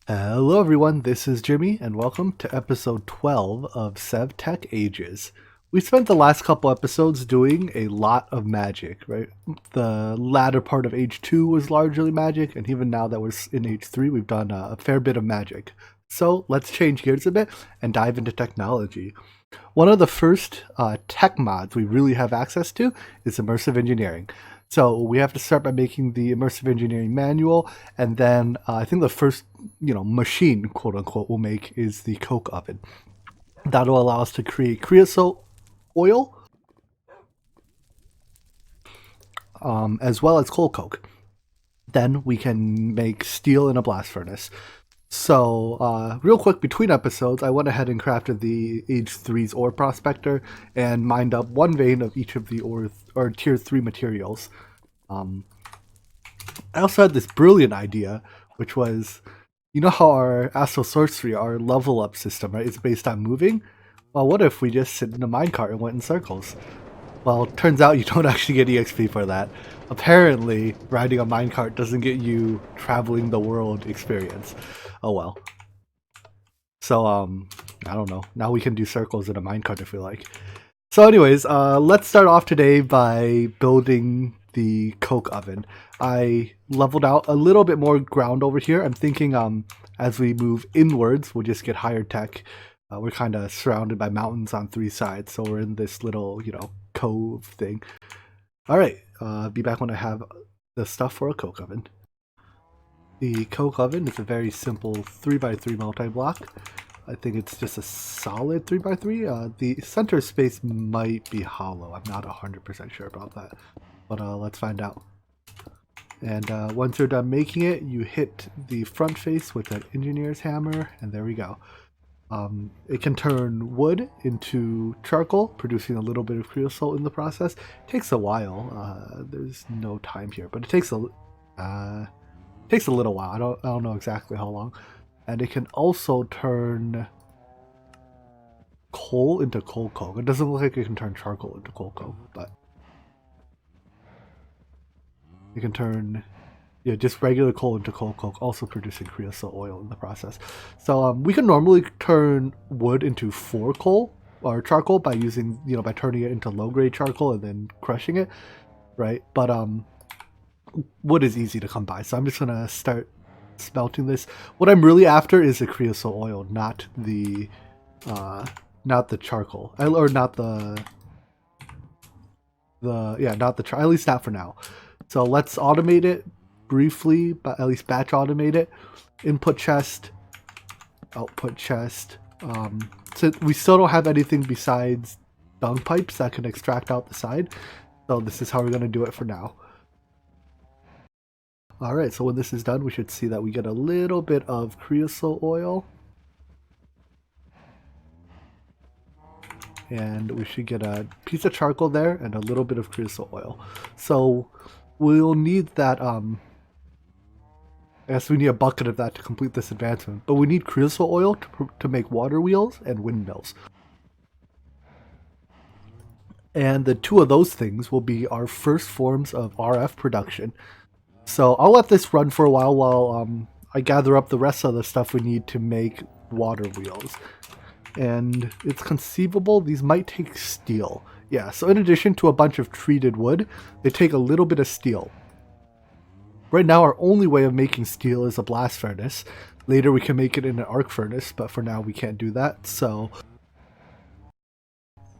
Hello everyone, this is Jimmy and welcome to episode 12 of SevTech Ages. We spent the last couple episodes doing a lot of magic, right? The latter part of age 2 was largely magic, and even now that we're in age 3, we've done a fair bit of magic. So let's change gears a bit and dive into technology. One of the first tech mods we really have access to is immersive engineering. So we have to start by making the immersive engineering manual, and then I think the first, machine, quote unquote, we'll make is the coke oven. That'll allow us to create creosote oil, as well as coal coke. Then we can make steel in a blast furnace. So, real quick, between episodes, I went ahead and crafted the Age 3's ore prospector and mined up one vein of each of the ore or tier 3 materials. I also had this brilliant idea, which was, you know how our Astral Sorcery, our level up system, right, is based on moving? Well, what if we just sit in a minecart and went in circles? Well, turns out you don't actually get EXP for that. Apparently, riding a minecart doesn't get you traveling the world experience. Oh well. So, I don't know. Now we can do circles in a minecart if we like. So anyways, let's start off today by building the coke oven. I leveled out a little bit more ground over here. I'm thinking as we move inwards, we'll just get higher tech. We're kind of surrounded by mountains on 3 sides, so we're in this little, cove thing. All right, be back when I have the stuff for a coke oven. The coke oven is a very simple 3x3 multi-block. I think it's just a solid 3x3. The center space might be hollow. I'm not 100% sure about that, but let's find out. And once you're done making it, you hit the front face with an engineer's hammer, and there we go. It can turn wood into charcoal, producing a little bit of creosote in the process. It takes a while. There's no time here, but it takes a little while. I don't know exactly how long. And it can also turn coal into coal coke. It doesn't look like it can turn charcoal into coal coke, but it can turn just regular coal into coal coke, also producing creosote oil in the process. So we can normally turn wood into 4 coal or charcoal by using, by turning it into low grade charcoal and then crushing it, right? But wood is easy to come by, so I'm just gonna start smelting this. What I'm really after is the creosote oil, not the charcoal, or not the not the at least not for now. So let's automate it briefly, but at least batch automate it. Input chest, output chest. So we still don't have anything besides dung pipes that can extract out the side. So this is how we're gonna do it for now. Alright, so when this is done, we should see that we get a little bit of creosote oil. And we should get a piece of charcoal there and a little bit of creosote oil. So we'll need that, I guess we need a bucket of that to complete this advancement. But we need creosote oil to make water wheels and windmills. And the 2 of those things will be our first forms of RF production. So I'll let this run for a while I gather up the rest of the stuff we need to make water wheels. And it's conceivable these might take steel. Yeah, so in addition to a bunch of treated wood, they take a little bit of steel. Right now our only way of making steel is a blast furnace. Later we can make it in an arc furnace, but for now we can't do that. So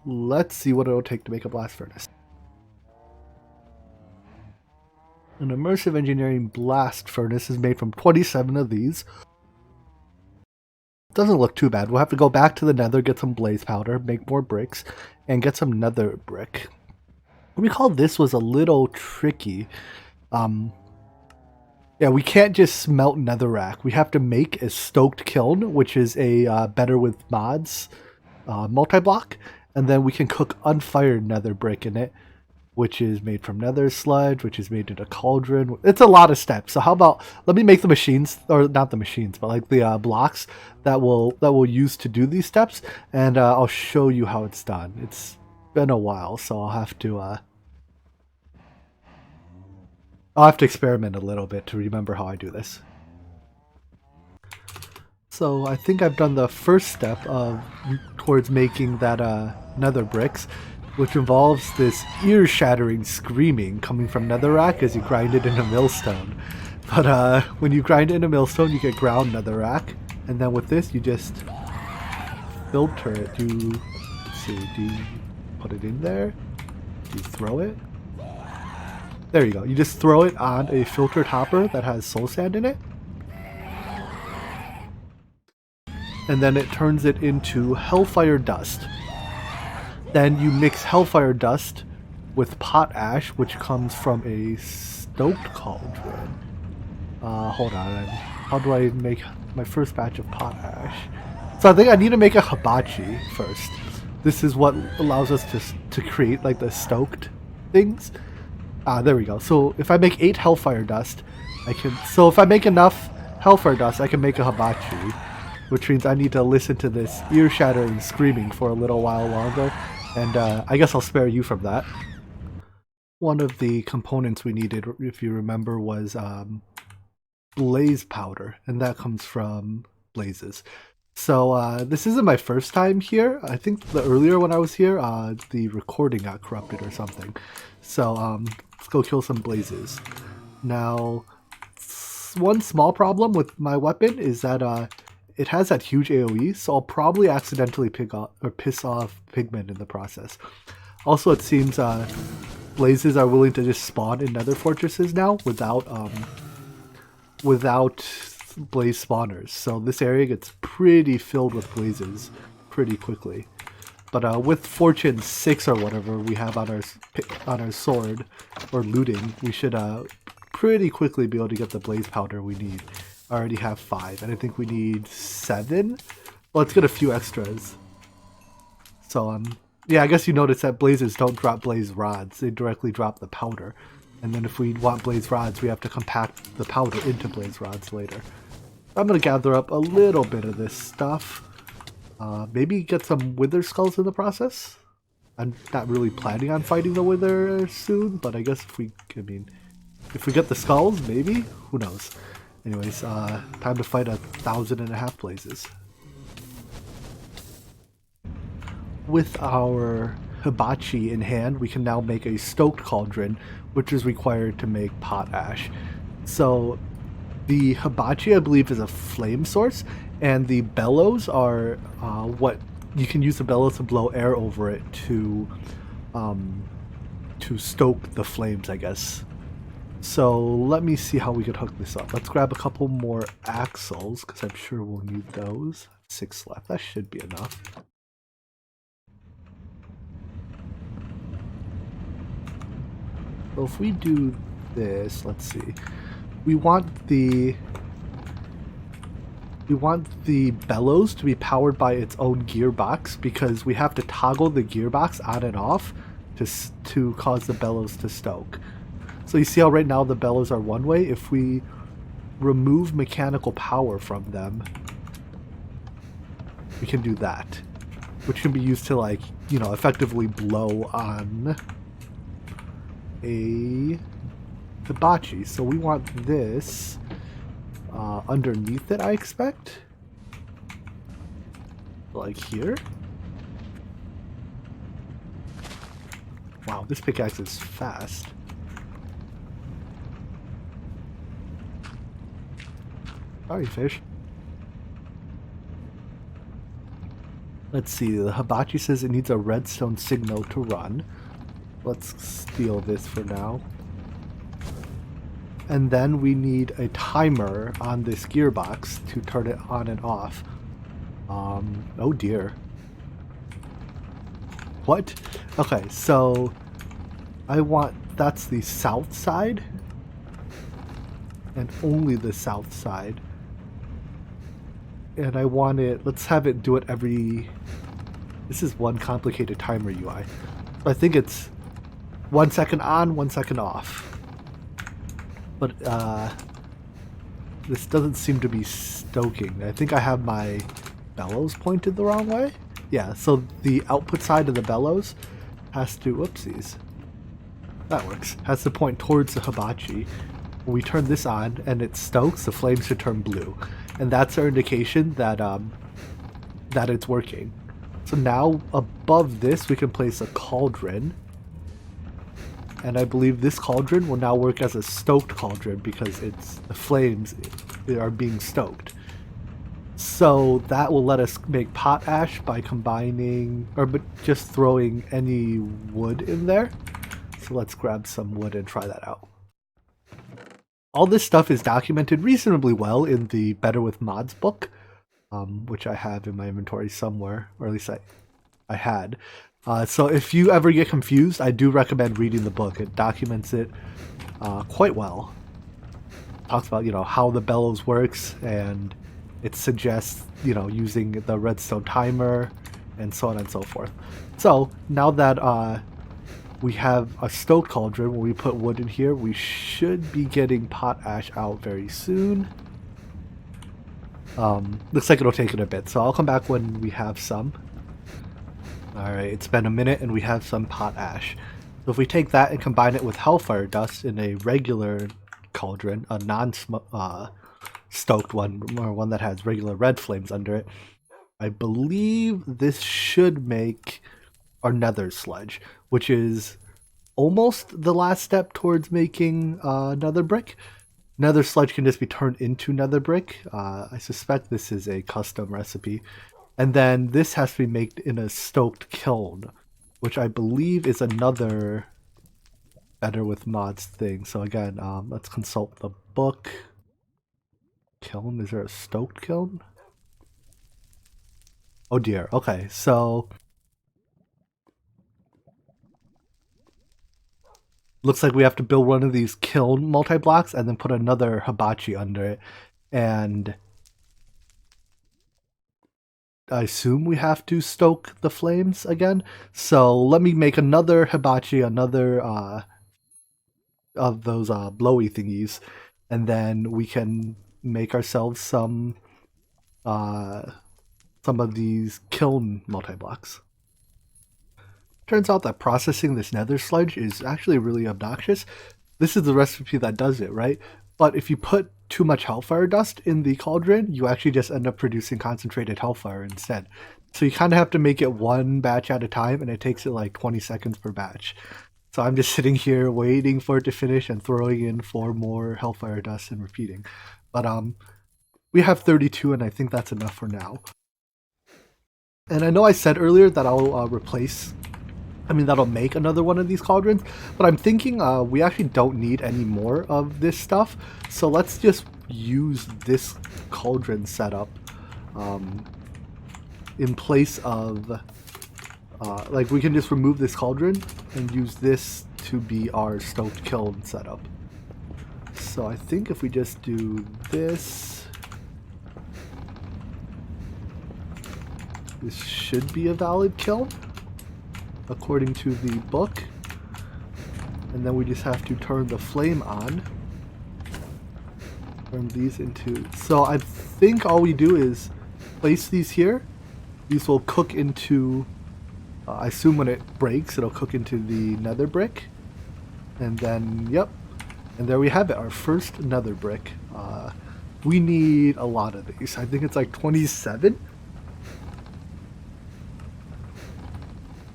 let's see what it'll take to make a blast furnace. An immersive engineering blast furnace is made from 27 of these. Doesn't look too bad. We'll have to go back to the nether, get some blaze powder, make more bricks, and get some nether brick. I recall this was a little tricky. Yeah, we can't just smelt netherrack. We have to make a stoked kiln, which is a better with mods multi-block, and then we can cook unfired nether brick in it, which is made from nether sludge, which is made in a cauldron. It's a lot of steps. So how about, let me make the machines, or not the machines, but like the blocks that we'll use to do these steps, and I'll show you how it's done. It's been a while, so I'll have to experiment a little bit to remember how I do this. So I think I've done the first step towards making that nether bricks, which involves this ear-shattering screaming coming from netherrack as you grind it into millstone. But when you grind it into millstone, you get ground netherrack, and then with this, you just filter it. Let's see, do you put it in there? Do you throw it? There you go. You just throw it on a filtered hopper that has soul sand in it, and then it turns it into hellfire dust. Then you mix hellfire dust with pot ash, which comes from a stoked cauldron. Hold on. How do I make my first batch of pot ash? So I think I need to make a hibachi first. This is what allows us to create like the stoked things. There we go. So if I make 8 hellfire dust, I can. So if I make enough hellfire dust, I can make a hibachi, which means I need to listen to this ear-shattering screaming for a little while longer, and I guess I'll spare you from that. One of the components we needed, if you remember, was blaze powder, and that comes from blazes. So this isn't my first time here. I think the earlier when I was here, the recording got corrupted or something. So let's go kill some blazes. Now, one small problem with my weapon is that it has that huge AoE, so I'll probably accidentally piss off pigmen in the process. Also, it seems blazes are willing to just spawn in nether fortresses now without blaze spawners. So this area gets pretty filled with blazes pretty quickly. But with Fortune 6 or whatever we have on our sword or looting, we should pretty quickly be able to get the blaze powder we need. I already have 5, and I think we need 7. Well, let's get a few extras. So yeah, I guess you notice that blazes don't drop blaze rods; they directly drop the powder. And then if we want blaze rods, we have to compact the powder into blaze rods later. I'm gonna gather up a little bit of this stuff. Maybe get some wither skulls in the process. I'm not really planning on fighting the wither soon, but I guess if we get the skulls, maybe? Who knows? Anyways, time to fight 1,500 blazes. With our hibachi in hand, we can now make a stoked cauldron, which is required to make pot ash. So the hibachi, I believe, is a flame source, and the bellows are what you can use the bellows to blow air over it to stoke the flames, I guess. So let me see how we could hook this up. Let's grab a couple more axles, because I'm sure we'll need those. 6 left. That should be enough. So if we do this, let's see. We want the bellows to be powered by its own gearbox, because we have to toggle the gearbox on and off to cause the bellows to stoke. So you see how right now the bellows are one way? If we remove mechanical power from them, we can do that, which can be used to, like, you know, effectively blow on a hibachi. So we want this underneath it, I expect, like here. Wow, this pickaxe is fast. Sorry, fish. Let's see, the hibachi says it needs a redstone signal to run. Let's steal this for now. And then we need a timer on this gearbox to turn it on and off. Oh dear. What? Okay, so that's the south side. And only the south side. And I want it, let's have it do it this is one complicated timer UI. So I think it's 1 second on, 1 second off. But this doesn't seem to be stoking. I think I have my bellows pointed the wrong way. Yeah, so the output side of the bellows has to, whoopsies. That works. Has to point towards the hibachi. When we turn this on and it stokes, the flames should turn blue. and that's our indication that that it's working. So now above this we can place a cauldron, and I believe this cauldron will now work as a stoked cauldron because the flames are being stoked. So that will let us make pot ash by combining, or just throwing any wood in there. So let's grab some wood and try that out. All this stuff is documented reasonably well in the Better with Mods book, which I have in my inventory somewhere, or at least I had. So if you ever get confused, I do recommend reading the book. It documents it quite well. Talks about, how the bellows works, and it suggests, using the redstone timer and so on and so forth. So now that we have a stoked cauldron, when we put wood in here, we should be getting pot ash out very soon. Looks like it'll take it a bit, so I'll come back when we have some. Alright, it's been a minute and we have some pot ash. So if we take that and combine it with hellfire dust in a regular cauldron, a non-stoked one, or one that has regular red flames under it, I believe this should make our nether sludge, which is almost the last step towards making nether brick. Nether sludge can just be turned into nether brick. I suspect this is a custom recipe. And then this has to be made in a stoked kiln, which I believe is another Better with Mods thing. So again, let's consult the book. Kiln? Is there a stoked kiln? Oh dear. Okay, so looks like we have to build one of these kiln multi-blocks and then put another hibachi under it. And I assume we have to stoke the flames again. So let me make another hibachi, another of those blowy thingies, and then we can make ourselves some of these kiln multi-blocks. Turns out that processing this nether sludge is actually really obnoxious. This is the recipe that does it, right? But if you put too much hellfire dust in the cauldron, you actually just end up producing concentrated hellfire instead. So you kind of have to make it one batch at a time, and it takes it like 20 seconds per batch. So I'm just sitting here waiting for it to finish and throwing in 4 more hellfire dust and repeating. But we have 32, and I think that's enough for now. And I know I said earlier that I'll that'll make another one of these cauldrons, but I'm thinking we actually don't need any more of this stuff, so let's just use this cauldron setup in place of, we can just remove this cauldron and use this to be our stoked kiln setup. So I think if we just do this, this should be a valid kiln according to the book, and then we just have to turn the flame on, turn these into, so I think all we do is place these here. These will cook into, I assume when it breaks it'll cook into the nether brick, and then yep, and there we have it, our first nether brick. We need a lot of these. I think it's like 27.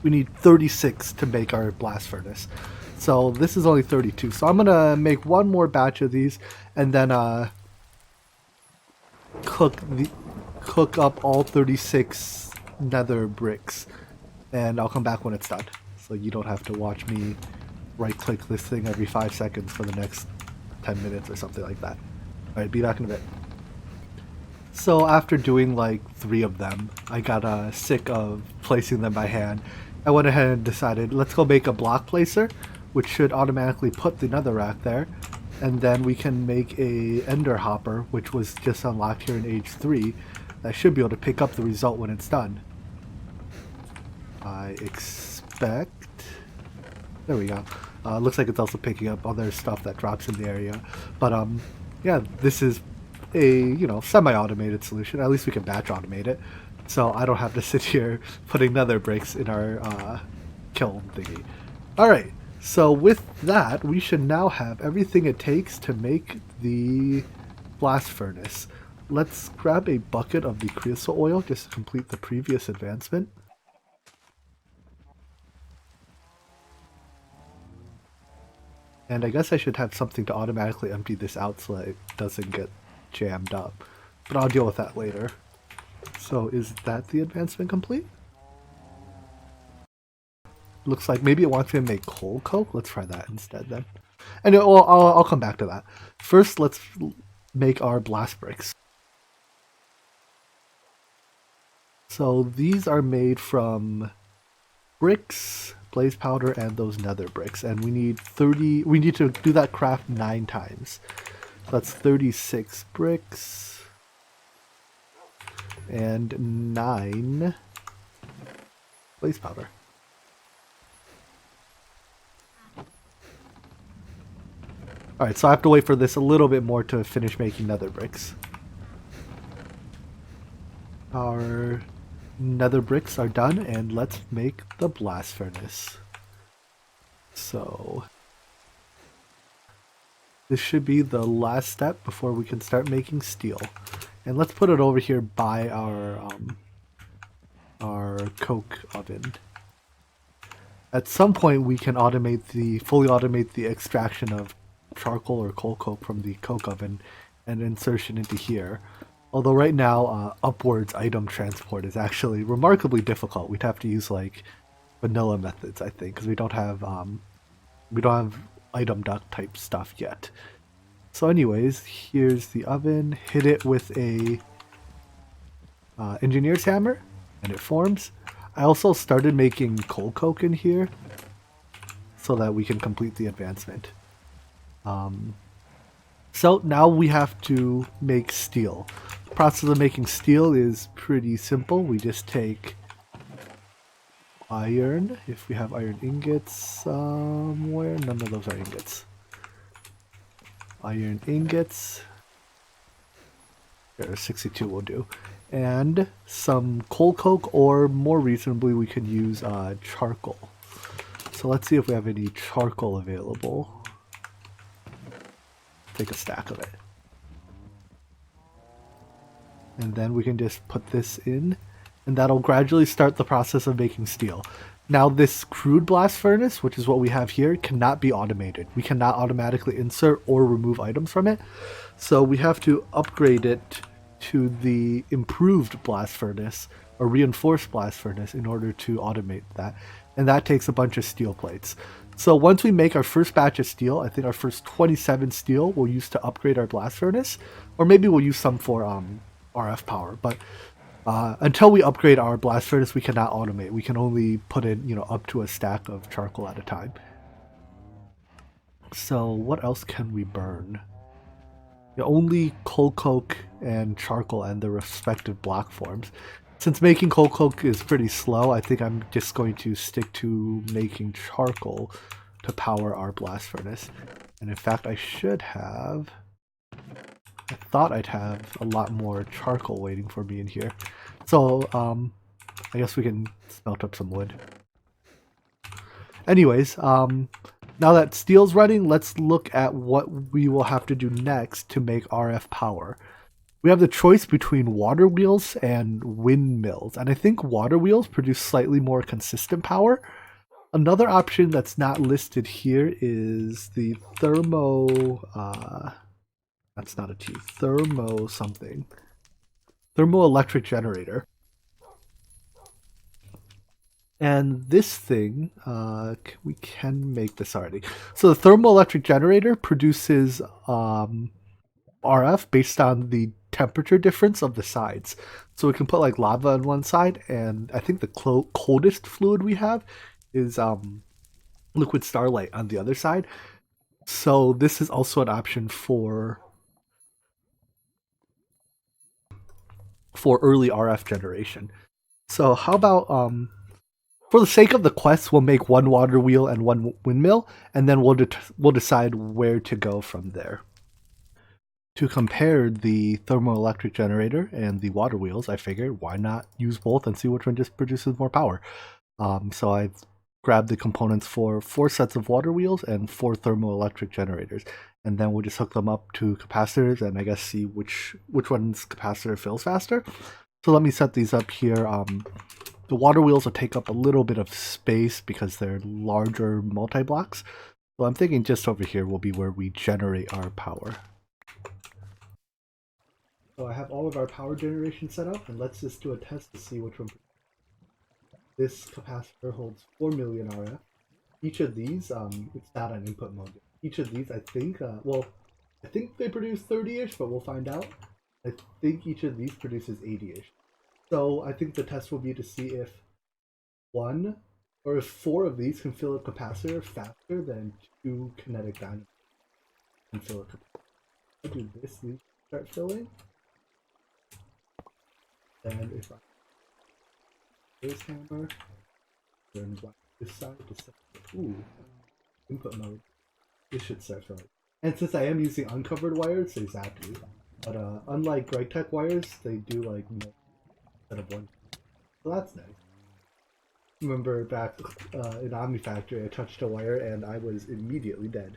We need 36 to make our blast furnace. So this is only 32. So I'm going to make one more batch of these and then cook up all 36 nether bricks. And I'll come back when it's done. So you don't have to watch me right click this thing every 5 seconds for the next 10 minutes or something like that. Alright, be back in a bit. So after doing like 3 of them, I got sick of placing them by hand. I went ahead and decided, let's go make a block placer, which should automatically put the netherrack there, and then we can make a ender hopper, which was just unlocked here in age 3, that should be able to pick up the result when it's done. I expect, there we go. Looks like it's also picking up other stuff that drops in the area, but yeah, this is a semi-automated solution. At least we can batch automate it. So I don't have to sit here putting nether bricks in our kiln thingy. Alright, so with that, we should now have everything it takes to make the blast furnace. let's grab a bucket of the creosote oil just to complete the previous advancement. And I guess I should have something to automatically empty this out so that it doesn't get jammed up. But I'll deal with that later. So is that the advancement complete? Looks like maybe it wants me to make coal coke. Let's try that instead then. And well, I'll come back to that. First, let's make our blast bricks. So these are made from bricks, blaze powder, and those nether bricks. And we need 30. We need to do that craft 9 times. So that's 36 bricks and 9 blaze powder. Alright, so I have to wait for this a little bit more to finish making nether bricks. Our nether bricks are done, and let's make the blast furnace. So this should be the last step before we can start making steel. And let's put it over here by our coke oven. At some point we can fully automate the extraction of charcoal or coal coke from the coke oven and insertion into here. Although right now upwards item transport is actually remarkably difficult. We'd have to use like vanilla methods, I think, because we don't have item duct type stuff yet. So anyways, here's the oven. Hit it with a engineer's hammer and it forms. I also started making coal coke in here so that we can complete the advancement. So now we have to make steel. The process of making steel is pretty simple. We just take iron, if we have iron ingots somewhere. None of those are ingots. Iron ingots. There, 62 will do. And some coal coke, or more reasonably we could use charcoal. So let's see if we have any charcoal available. Take a stack of it. And then we can just put this in, and that'll gradually start the process of making steel. Now this crude blast furnace, which is what we have here, cannot be automated. We cannot automatically insert or remove items from it. So we have to upgrade it to the improved blast furnace or reinforced blast furnace in order to automate that. And that takes a bunch of steel plates. So once we make our first batch of steel, I think our first 27 steel we'll use to upgrade our blast furnace, or maybe we'll use some for RF power. But until we upgrade our blast furnace, we cannot automate. We can only put in, up to a stack of charcoal at a time. So what else can we burn? Only coal coke and charcoal and the respective block forms. Since making coal coke is pretty slow, I think I'm just going to stick to making charcoal to power our blast furnace. And in fact, I thought I'd have a lot more charcoal waiting for me in here. So, I guess we can smelt up some wood. Anyways, now that steel's running, let's look at what we will have to do next to make RF power. We have the choice between water wheels and windmills, and I think water wheels produce slightly more consistent power. Another option that's not listed here is the that's not a T, thermoelectric generator. And this thing, we can make this already. So the thermoelectric generator produces RF based on the temperature difference of the sides. So we can put like lava on one side, and I think the coldest fluid we have is liquid starlight on the other side. So this is also an option for early RF generation. So how about for the sake of the quest, we'll make one water wheel and one windmill, and then we'll decide where to go from there. To compare the thermoelectric generator and the water wheels, I figured why not use both and see which one just produces more power. So I've grabbed the components for 4 sets of water wheels and 4 thermoelectric generators. and then we'll just hook them up to capacitors and I guess see which one's capacitor fills faster. So let me set these up here. The water wheels will take up a little bit of space because they're larger multi-blocks. So I'm thinking just over here will be where we generate our power. So I have all of our power generation set up, and let's just do a test to see which one. This capacitor holds 4 million RF. Each of these, it's not on input mode. Each of these, I think, I think they produce 30-ish, but we'll find out. I think each of these produces 80-ish. So I think the test will be to see if one, or if 4 of these can fill a capacitor faster than 2 kinetic dynamos can fill a capacitor. I do this, these start filling. And if I this hammer, then this side to set. Ooh, input mode. This should start filling. And since I am using uncovered wires, they zap you. But unlike SevTech wires, they do like instead of one. So that's nice. Remember back in Omni Factory, I touched a wire and I was immediately dead.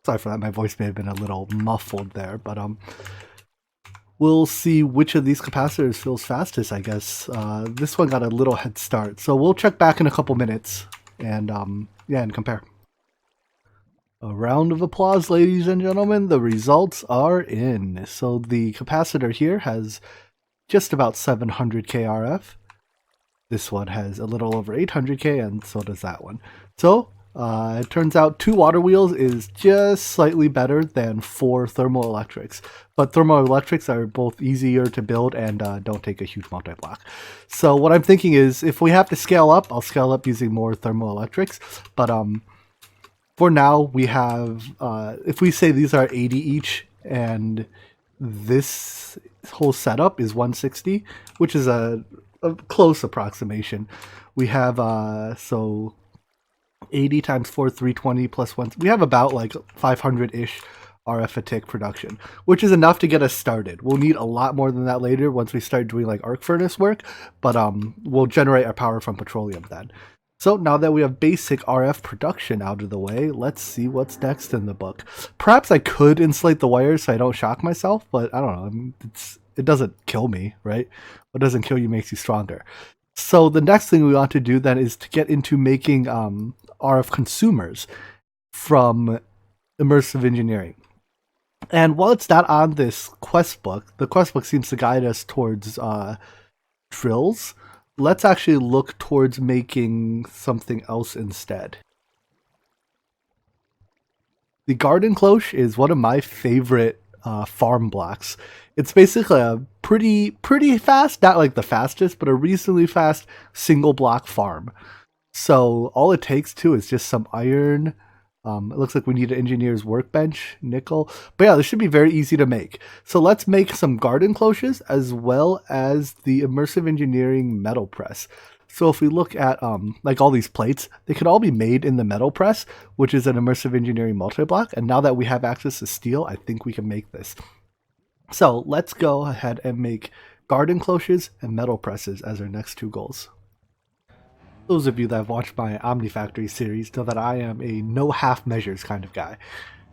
Sorry for that, my voice may have been a little muffled there, but we'll see which of these capacitors fills fastest, I guess. This one got a little head start, so we'll check back in a couple minutes and yeah, and compare. A round of applause, ladies and gentlemen. The results are in. So the capacitor here has just about 700k RF. This one has a little over 800k, and so does that one. So it turns out 2 water wheels is just slightly better than 4 thermoelectrics. But thermoelectrics are both easier to build and don't take a huge multi-block. So what I'm thinking is if we have to scale up, I'll scale up using more thermoelectrics. But for now, we have, if we say these are 80 each, and this whole setup is 160, which is a close approximation. We have, so 80 times 4, 320 plus 1. We have about like 500-ish RF a tick production, which is enough to get us started. We'll need a lot more than that later once we start doing like arc furnace work, but we'll generate our power from petroleum then. So now that we have basic RF production out of the way, let's see what's next in the book. Perhaps I could insulate the wires so I don't shock myself, but I don't know. I mean, it doesn't kill me, right? What doesn't kill you makes you stronger. So the next thing we want to do then is to get into making RF consumers from immersive engineering. And while it's not on this quest book, the quest book seems to guide us towards drills. Let's actually look towards making something else instead. The garden cloche is one of my favorite farm blocks. It's basically a pretty fast, not like the fastest, but a reasonably fast single block farm. So all it takes too is just some iron. It looks like we need an engineer's workbench, nickel. But yeah, this should be very easy to make. So let's make some garden cloches as well as the immersive engineering metal press. So if we look at like all these plates, they could all be made in the metal press, which is an immersive engineering multi-block. And now that we have access to steel, I think we can make this. So let's go ahead and make garden cloches and metal presses as our next 2 goals. Those of you that have watched my Omni Factory series know that I am a no half measures kind of guy.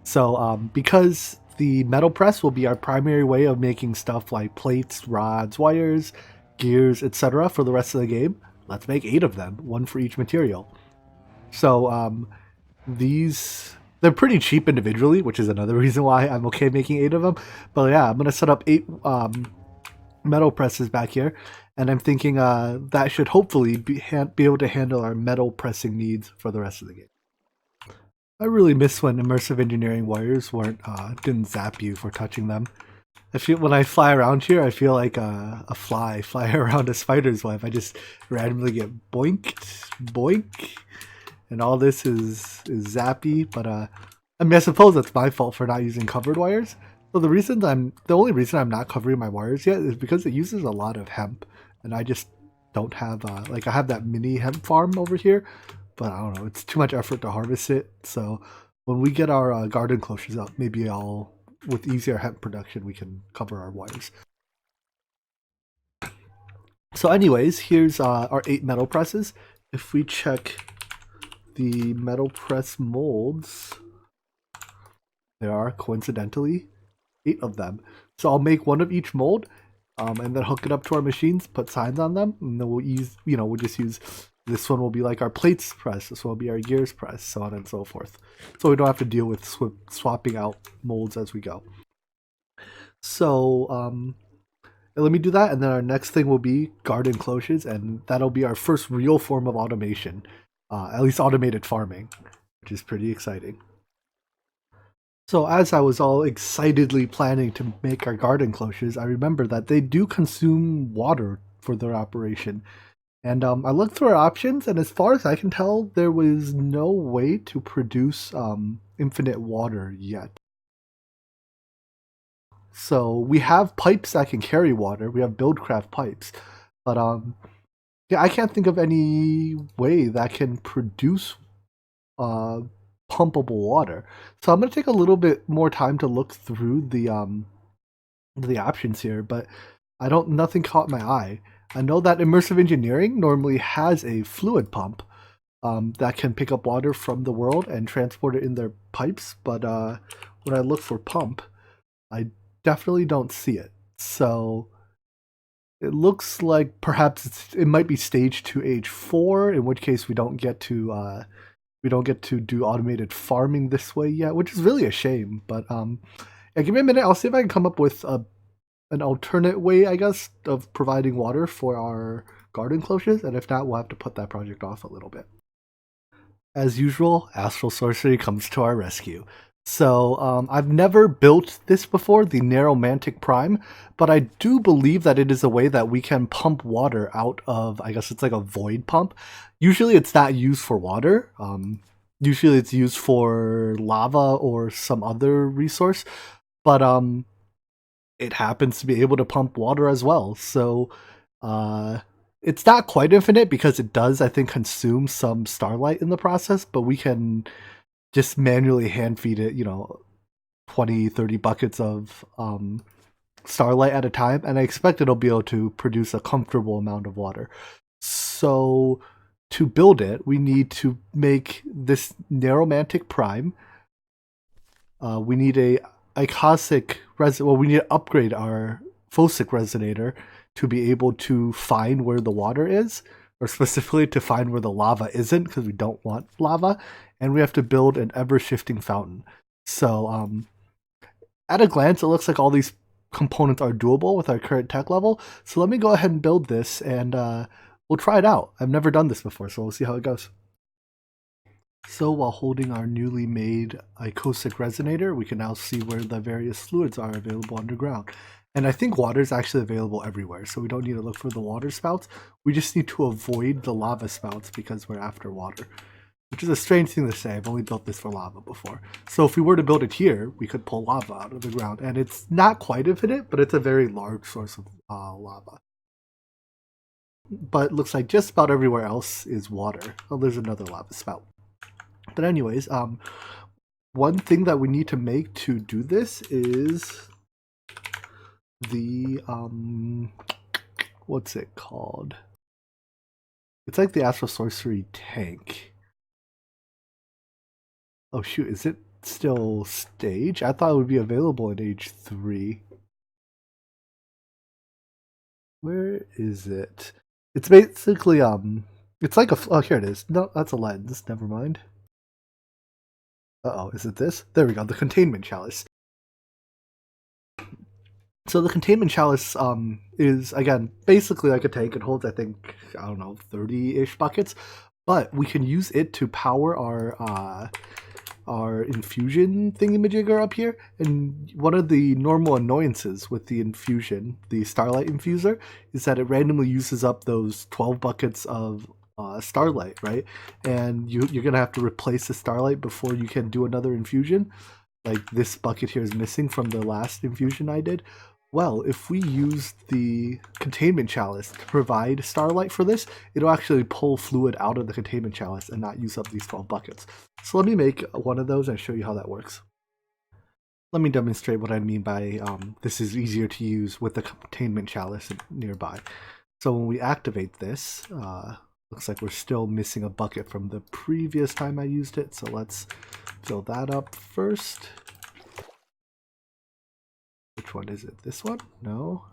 So because the metal press will be our primary way of making stuff like plates, rods, wires, gears, etc. for the rest of the game, let's make 8 of them, 1 for each material. So they're pretty cheap individually, which is another reason why I'm okay making 8 of them. But yeah, I'm going to set up 8 metal presses back here. And I'm thinking that should hopefully be able to handle our metal pressing needs for the rest of the game. I really miss when immersive engineering wires didn't zap you for touching them. I feel when I fly around here, I feel like a fly flying around a spider's web. I just randomly get boinked, boink, and all this is zappy. But I mean, I suppose that's my fault for not using covered wires. So the only reason I'm not covering my wires yet is because it uses a lot of hemp, and I just don't have like I have that mini hemp farm over here, but I don't know, it's too much effort to harvest it. So when we get our garden cloches up, maybe with easier hemp production, we can cover our wires. So anyways, here's our 8 metal presses. If we check the metal press molds, There are coincidentally 8 of them. So I'll make one of each mold, and then hook it up to our machines, put signs on them, and then we'll use, we'll just use, this one will be like our plates press, this one will be our gears press, so on and so forth. So we don't have to deal with swapping out molds as we go. So let me do that, and then our next thing will be garden cloches, and that'll be our first real form of automation, at least automated farming, which is pretty exciting. So as I was all excitedly planning to make our garden cloches, I remember that they do consume water for their operation. And I looked through our options, and as far as I can tell, there was no way to produce infinite water yet. So we have pipes that can carry water. We have Buildcraft pipes, but yeah, I can't think of any way that can produce pumpable water. So I'm gonna take a little bit more time to look through the options here, but nothing caught my eye. I know that immersive engineering normally has a fluid pump that can pick up water from the world and transport it in their pipes, but when I look for pump, I definitely don't see it. So it looks like perhaps it might be stage 2H4, in which case we don't get to do automated farming this way yet, which is really a shame. But yeah, give me a minute. I'll see if I can come up with an alternate way, I guess, of providing water for our garden cloches, and if not, we'll have to put that project off a little bit. As usual, Astral Sorcery comes to our rescue. So I've never built this before, the Narromantic Prime, but I do believe that it is a way that we can pump water out of, I guess it's like a void pump. Usually it's not used for water. Usually it's used for lava or some other resource, but it happens to be able to pump water as well. So it's not quite infinite because it does, I think, consume some starlight in the process, but we can just manually hand feed it, 20, 30 buckets of starlight at a time, and I expect it'll be able to produce a comfortable amount of water. So to build it, we need to make this Narromantic Prime. We need we need to upgrade our Phosic Resonator to be able to find where the water is, or specifically to find where the lava isn't, because we don't want lava, and we have to build an ever-shifting fountain. So at a glance, it looks like all these components are doable with our current tech level, so let me go ahead and build this, and we'll try it out. I've never done this before, so we'll see how it goes. So while holding our newly made Phosic Resonator, we can now see where the various fluids are available underground. And I think water is actually available everywhere, so we don't need to look for the water spouts. We just need to avoid the lava spouts because we're after water, which is a strange thing to say. I've only built this for lava before. So if we were to build it here, we could pull lava out of the ground, and it's not quite infinite, but it's a very large source of lava. But it looks like just about everywhere else is water. Oh, there's another lava spout. But anyways, one thing that we need to make to do this is the what's it called? It's like the Astral Sorcery tank. Oh shoot, is it still stage? I thought it would be available in H3. Where is it? It's basically it's like oh, here it is. No, that's a lens. Never mind. Uh-oh, is it this? There we go, the containment chalice. So the containment chalice is, again, basically like a tank. It holds, I think, 30-ish buckets, but we can use it to power our infusion thingamajigger up here. And one of the normal annoyances with the infusion, the starlight infuser, is that it randomly uses up those 12 buckets of starlight, right? And you're gonna have to replace the starlight before you can do another infusion. Like this bucket here is missing from the last infusion I did. Well, if we use the containment chalice to provide starlight for this, it'll actually pull fluid out of the containment chalice and not use up these 12 buckets. So let me make one of those and show you how that works. Let me demonstrate what I mean by this is easier to use with the containment chalice nearby. So when we activate this, looks like we're still missing a bucket from the previous time I used it, so let's fill that up first. Which one is it? This one? No.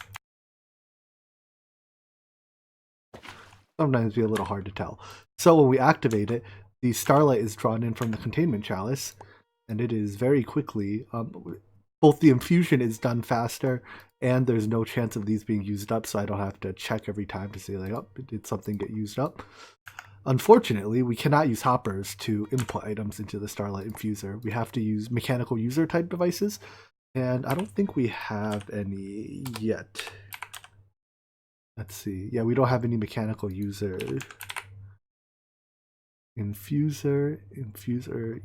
Sometimes be a little hard to tell. So when we activate it, the starlight is drawn in from the containment chalice, and it is very quickly, both the infusion is done faster, and there's no chance of these being used up, so I don't have to check every time to see, like, oh, did something get used up? Unfortunately, we cannot use hoppers to input items into the starlight infuser. We have to use mechanical user type devices, and I don't think we have any yet. Let's see. Yeah, we don't have any mechanical user. Infuser,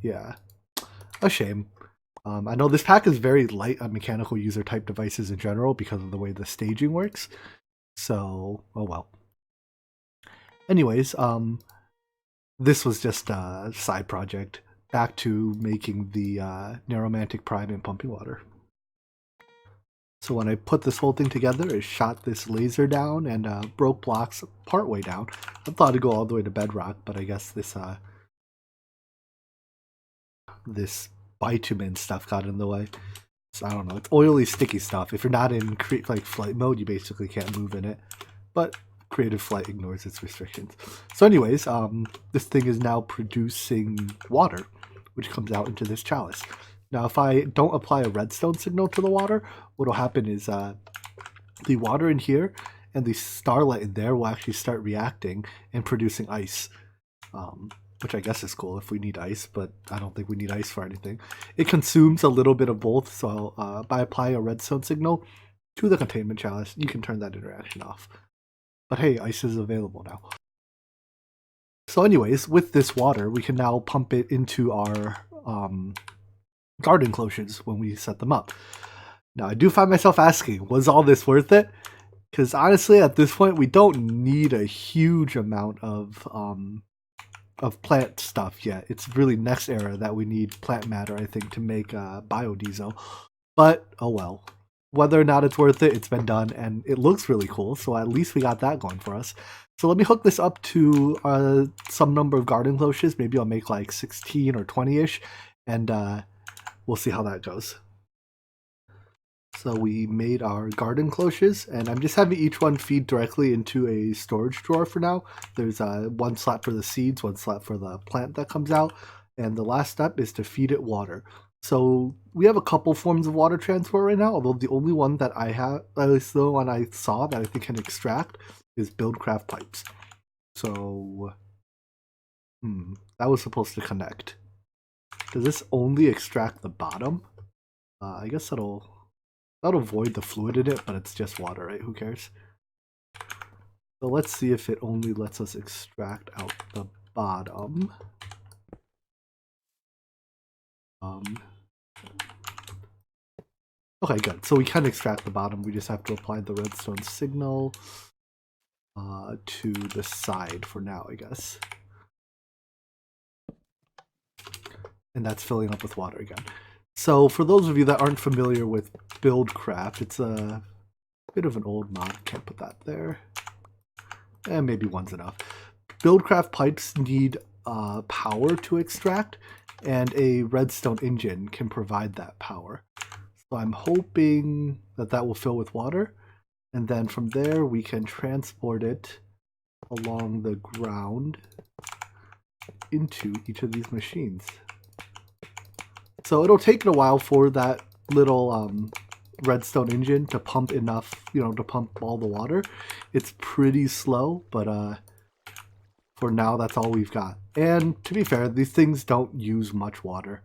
yeah. A shame. I know this pack is very light on mechanical user type devices in general because of the way the staging works. So, oh well. Anyways, this was just a side project. Back to making the Neuromantic Prime and pumping water. So when I put this whole thing together, I shot this laser down and broke blocks partway down. I thought it'd go all the way to bedrock, but I guess this bitumen stuff got in the way. So I don't know. It's oily, sticky stuff. If you're not in flight mode, you basically can't move in it. But creative flight ignores its restrictions. So anyways, this thing is now producing water, which comes out into this chalice. Now, if I don't apply a redstone signal to the water, what will happen is the water in here and the starlight in there will actually start reacting and producing ice, which I guess is cool if we need ice, but I don't think we need ice for anything. It consumes a little bit of both, so by applying a redstone signal to the containment chalice, you can turn that interaction off. But hey, ice is available now. So anyways, with this water, we can now pump it into our garden cloches when we set them up. Now, I do find myself asking, was all this worth it? Because honestly, at this point, we don't need a huge amount of plant stuff yet. It's really next era that we need plant matter, I think, to make biodiesel. But, oh well. Whether or not it's worth it, it's been done, and it looks really cool, so at least we got that going for us. So let me hook this up to some number of garden cloches. Maybe I'll make like 16 or 20-ish, and we'll see how that goes. So we made our garden cloches, and I'm just having each one feed directly into a storage drawer for now. There's one slot for the seeds, one slot for the plant that comes out, and the last step is to feed it water. So we have a couple forms of water transport right now, although the only one that I have, at least the one I saw that I think can extract, is Buildcraft pipes. So, that was supposed to connect. Does this only extract the bottom? I guess that'll void the fluid in it, but it's just water, right? Who cares? So let's see if it only lets us extract out the bottom. Okay, good. So we can extract the bottom. We just have to apply the redstone signal to the side for now, I guess. And that's filling up with water again. So for those of you that aren't familiar with Buildcraft, it's a bit of an old mod. Can't put that there. And maybe one's enough. Buildcraft pipes need power to extract, and a redstone engine can provide that power. So I'm hoping that that will fill with water, and then from there we can transport it along the ground into each of these machines. So it'll take it a while for that little redstone engine to pump enough, to pump all the water. It's pretty slow, but for now that's all we've got. And to be fair, these things don't use much water.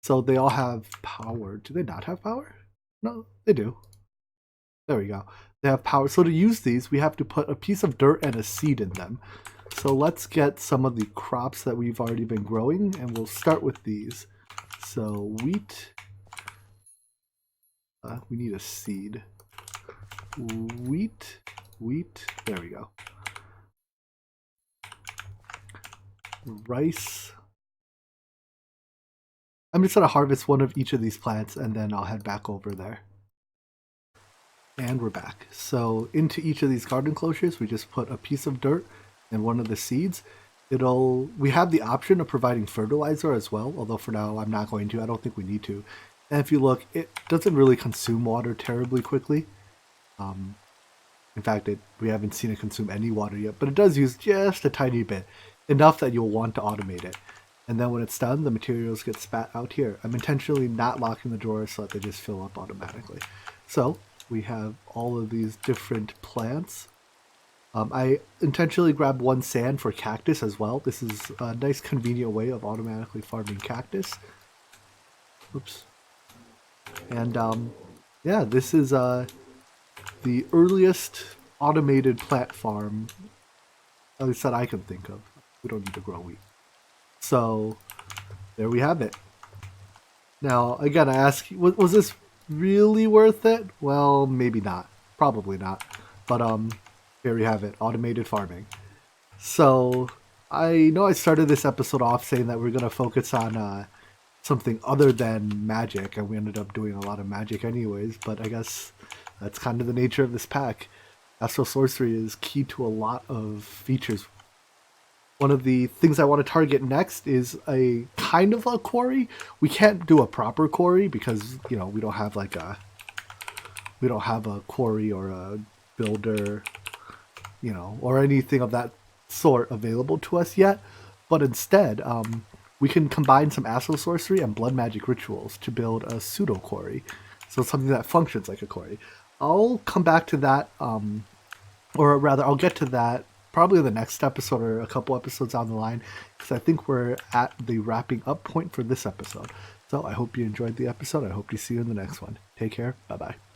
So they all have power. Do they not have power? No, they do. There we go. They have power. So to use these, we have to put a piece of dirt and a seed in them. So let's get some of the crops that we've already been growing, and we'll start with these. So wheat. We need a seed. Wheat. There we go. Rice. I'm just going to harvest one of each of these plants, and then I'll head back over there. And we're back. So into each of these garden cloches, we just put a piece of dirt and one of the seeds. We have the option of providing fertilizer as well, although for now I'm not going to. I don't think we need to. And if you look, it doesn't really consume water terribly quickly. In fact, we haven't seen it consume any water yet, but it does use just a tiny bit, enough that you'll want to automate it. And then when it's done, the materials get spat out here. I'm intentionally not locking the drawers so that they just fill up automatically. So we have all of these different plants. I intentionally grabbed one sand for cactus as well. This is a nice convenient way of automatically farming cactus. Oops. And yeah, this is the earliest automated plant farm, at least that I can think of. We don't need to grow wheat. So there we have it. Now, again, I ask, was this really worth it? Well, maybe not. Probably not. But here we have it, automated farming. So I know I started this episode off saying that we're going to focus on something other than magic, and we ended up doing a lot of magic anyways, but I guess that's kind of the nature of this pack. Astral Sorcery is key to a lot of features. One of the things I want to target next is a kind of a quarry. We can't do a proper quarry because, you know, we don't have a quarry or a builder, you know, or anything of that sort available to us yet. But instead, we can combine some Astral Sorcery and Blood Magic rituals to build a pseudo quarry. So something that functions like a quarry. I'll come back to that, or rather, I'll get to that probably in the next episode or a couple episodes down the line, because I think we're at the wrapping up point for this episode. So I hope you enjoyed the episode. I hope to see you in the next one. Take care. Bye-bye.